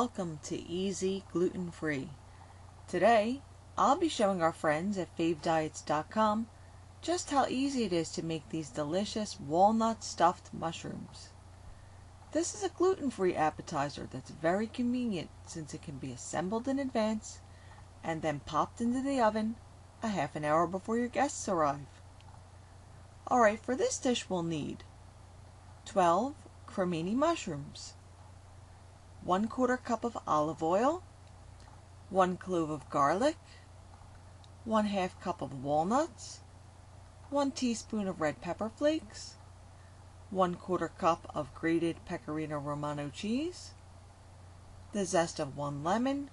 Welcome to EZGlutenFree. Today, I'll be showing our friends at favediets.com just how easy it is to make these delicious walnut stuffed mushrooms. This is a gluten-free appetizer that's very convenient since it can be assembled in advance and then popped into the oven a half an hour before your guests arrive. Alright, for this dish we'll need 12 Crimini mushrooms, 1/4 cup of olive oil, 1 clove of garlic, 1/2 cup of walnuts, 1 teaspoon of red pepper flakes, 1/4 cup of grated Pecorino Romano cheese, the zest of 1 lemon,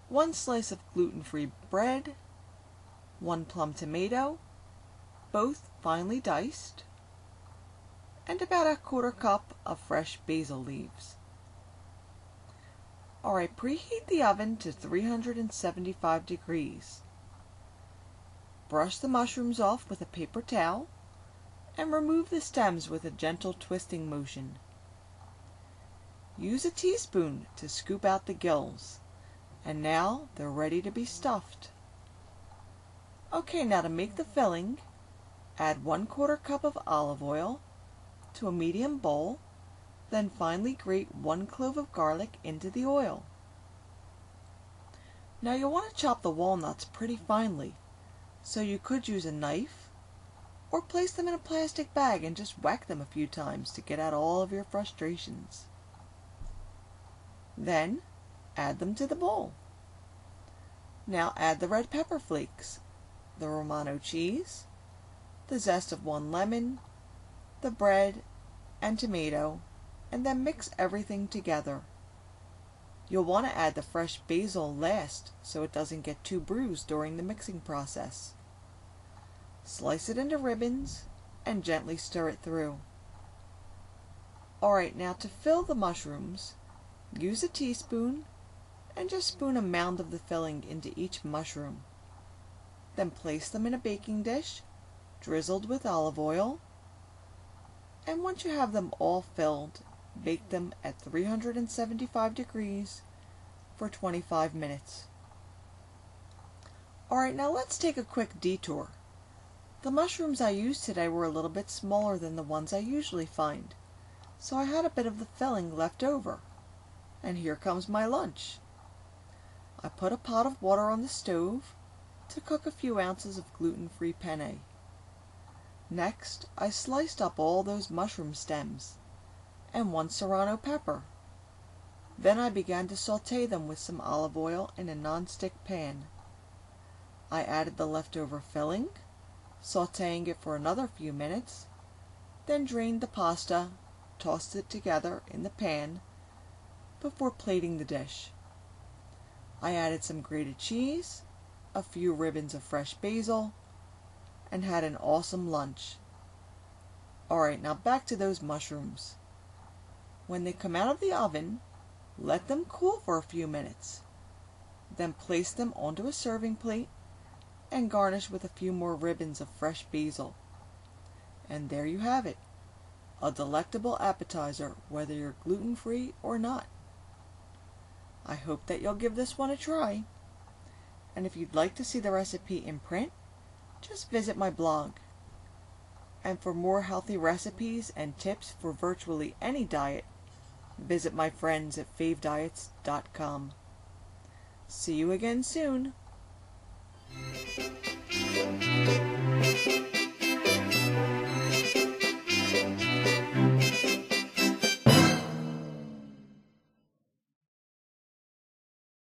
1 slice of gluten-free bread, 1 plum tomato, both finely diced, and about 1/4 cup of fresh basil leaves. Alright, preheat the oven to 375 degrees. Brush the mushrooms off with a paper towel and remove the stems with a gentle twisting motion. Use a teaspoon to scoop out the gills, and now they're ready to be stuffed. Okay, now to make the filling, add 1/4 cup of olive oil to a medium bowl. Then finely grate 1 clove of garlic into the oil. Now you'll want to chop the walnuts pretty finely, so you could use a knife or place them in a plastic bag and just whack them a few times to get out all of your frustrations. Then add them to the bowl. Now add the red pepper flakes, the Romano cheese, the zest of 1 lemon, the bread and tomato, and then mix everything together. You'll want to add the fresh basil last so it doesn't get too bruised during the mixing process. Slice it into ribbons and gently stir it through. Alright, now to fill the mushrooms, use a teaspoon and just spoon a mound of the filling into each mushroom. Then place them in a baking dish drizzled with olive oil, and once you have them all filled, bake them at 375 degrees for 25 minutes. Alright, now let's take a quick detour. The mushrooms I used today were a little bit smaller than the ones I usually find, so I had a bit of the filling left over. And here comes my lunch. I put a pot of water on the stove to cook a few ounces of gluten-free penne. Next, I sliced up all those mushroom stems and 1 serrano pepper. Then I began to saute them with some olive oil in a non-stick pan. I added the leftover filling, sauteing it for another few minutes, then drained the pasta, tossed it together in the pan before plating the dish. I added some grated cheese, a few ribbons of fresh basil, and had an awesome lunch. Alright, now back to those mushrooms. When they come out of the oven, let them cool for a few minutes. Then place them onto a serving plate and garnish with a few more ribbons of fresh basil. And there you have it, a delectable appetizer whether you're gluten-free or not. I hope that you'll give this one a try. And if you'd like to see the recipe in print, just visit my blog. And for more healthy recipes and tips for virtually any diet, visit my friends at favediets.com. See you again soon.